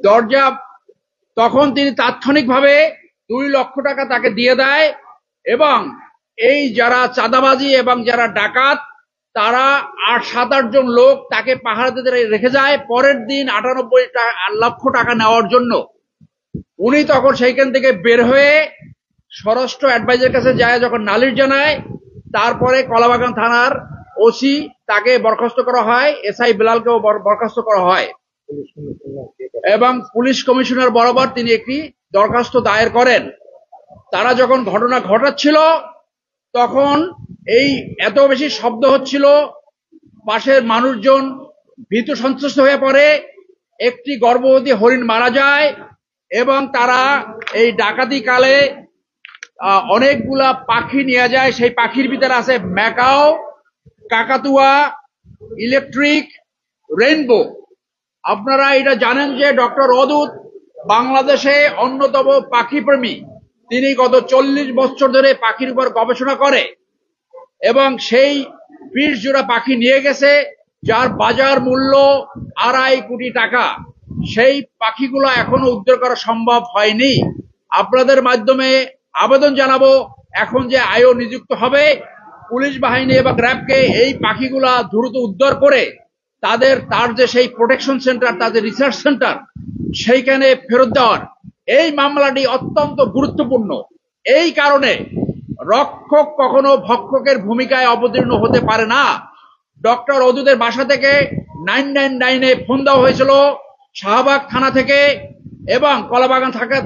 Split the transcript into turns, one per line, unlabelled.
দরজা, তখন তিনি তাৎক্ষণিকভাবে 2 লক্ষ টাকা তাকে দিয়ে দেয় এবং এই যারা চাঁদাবাজি এবং যারা ডাকাত তারা 7-8 জন লোক তাকে পাহারা দিতে রেখে যায় পরের দিন 98 লক্ষ টাকা নেওয়ার জন্য। উনি তখন সেইখান থেকে বের হয়ে স্বরাষ্ট্র অ্যাডভাইজারের কাছে যায়, যখন নালিশ জানায় তারপরে কলাবাগান থানার ওসি তাকে বরখাস্ত করা হয়, এসআই বেলালকেও বরখাস্ত করা হয় এবং পুলিশ কমিশনার বরাবর তিনি একটি দরখাস্ত দায়ের করেন। তারা যখন ঘটনা ঘটাচ্ছিল তখন এই এত বেশি শব্দ হচ্ছিল, পাশের মানুষজন ভীতু সন্ত্রস্ত হয়ে পড়ে, একটি গর্ভবতী হরিণ মারা যায় এবং তারা এই ডাকাতি কালে অনেকগুলা পাখি নিয়ে যায়। সেই পাখির ভিতরে আছে ম্যাকাও, কাকাতুয়া, ইলেকট্রিক, রেইনবো। আপনারা এটা জানেন যে ডক্টর অদূত বাংলাদেশে অন্যতম পাখি প্রেমী। তিনি গত 40 বছর ধরে পাখির উপর গবেষণা করে এবং সেই 20 জোড়া পাখি নিয়ে গেছে, যার বাজার মূল্য 2.5 কোটি টাকা। সেই পাখিগুলো এখনো উদ্ধার করা সম্ভব হয়নি। আপনাদের মাধ্যমে আবেদন জানাবো, এখন যে আইও নিযুক্ত হবে পুলিশ বাহিনী এবং র্যাবকে এই পাখিগুলা দ্রুত উদ্ধার করে তার যে সেই প্রোটেকশন সেন্টার, তাদের রিসার্চ সেন্টার, সেইখানে ফেরত দেওয়ার। এই মামলাটি অত্যন্ত গুরুত্বপূর্ণ। এই কারণে রক্ষক কখনো ভক্ষকের ভূমিকায় অবতীর্ণ হতে পারে না। ডক্টর অদূতের বাসা থেকে 999-এ ফোন দেওয়া হয়েছিল শাহবাগ থানা থেকে এবং কলাবাগান থাকা